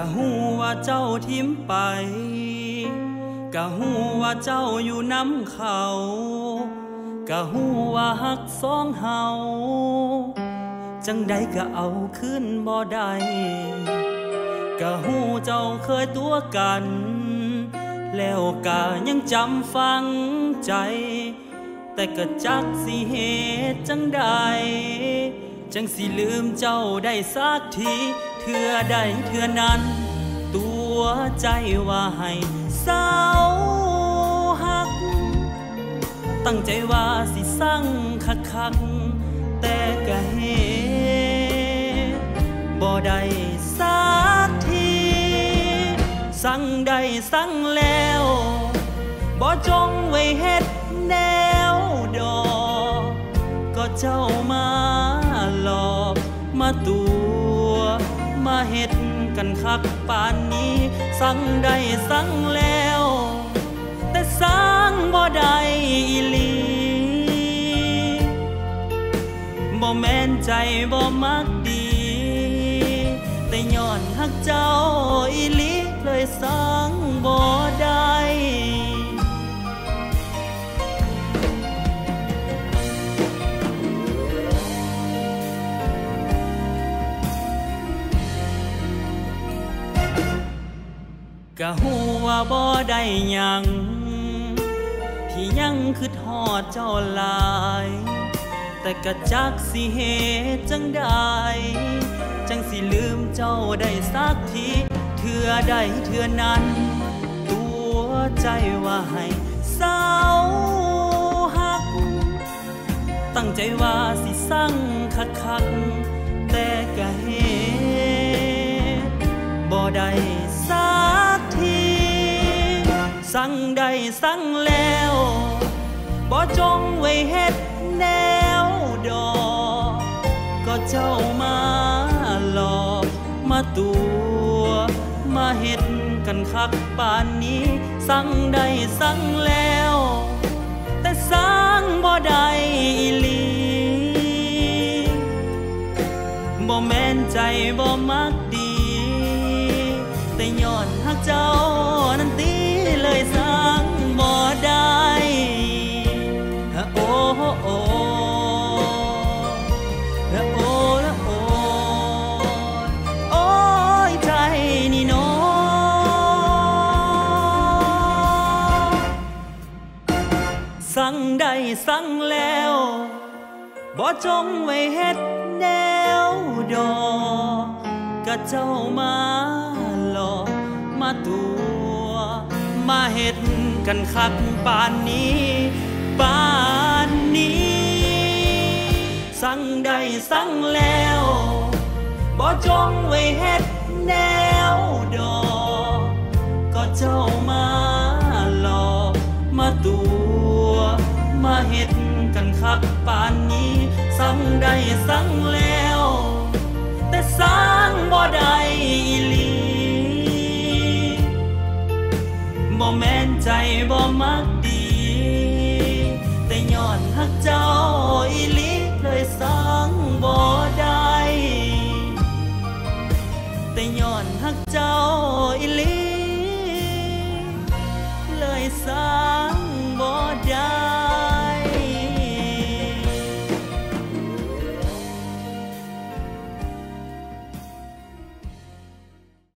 ะฮู้ว่าเจ้าทิมไปกะฮู้ว่าเจ้าอยู่น้ำเขากะฮู้ว่าฮักสองเฮาจังใดก็เอาขึ้นบ่ได้กะฮู้เจ้าเคยตัวกันแล้วกะยังจำฝังใจแต่ก็จักสิเหตุจังใดจังสิลืมเจ้าได้สักทีเทื่อใดเทื่อนั้นตัวใจว่าให้เศร้าหักตั้งใจว่าสิสั่งคักๆแต่ก็เหตุบ่ได้สักทีสั่งได้สั่งแล้วบ่จงไว้เฮ็ดแนวดอกก็เจ้ามาหลอกมาตัวมาเฮ็ดกันคักป่านนี้สั่งได้สั่งแล้วแต่สั่งบ่ได้อีหลีบ่แม่นใจบ่มักดีแต่ย้อนฮักเจ้าอีหลีเลยสั่งบ่ได้กะฮู้ว่าบ่ได้หยังที่ยังคือทอดเจ้าหลายแต่กะจักสิเหตุจังใดจังสิลืมเจ้าได้สักทีเทื่อใดเทื่อนั้นตัวใจว่าให้เศร้าหักตั้งใจว่าสิสั่งคักๆแต่กะเหตุบ่ได้สักทีสั่งได้สั่งแล้วบ่จงไว้เฮ็ดแนวดอกก็เจ้ามาหลอกมาตัวมาเฮ็ดกันคักป่านนี้สั่งได้สั่งแล้วแต่สั่งบ่ได้อีหลีบ่แม่นใจบ่มักดีแต่ย้อนฮักเจ้านั้นตีเลยสั่งบ่ได้โอ้โอ้ละโอ้ละโอ้โอ้ยใจนี่น้อสั่งได้สั่งแล้วบ่จงไว้เฮ็ดแนวดอกก็เจ้ามาหลอกมาตัวมาเฮ็ดกันคักป่านนี้ป่านนี้สั่งได้สั่งแล้วบ่จงไว้เฮ็ดแนวดอกก็เจ้ามาหลอกมาตัวมาเฮ็ดกันคักป่านนี้สั่งได้สั่งแล้วแต่สั่งบ่ได้อีหลีบ่แม่นใจบ่มักดีแต่ย้อนฮักเจ้าอีหลีเลยสั่งบ่ได้แต่ย้อนฮักเจ้าอีหลีเลยสั่ง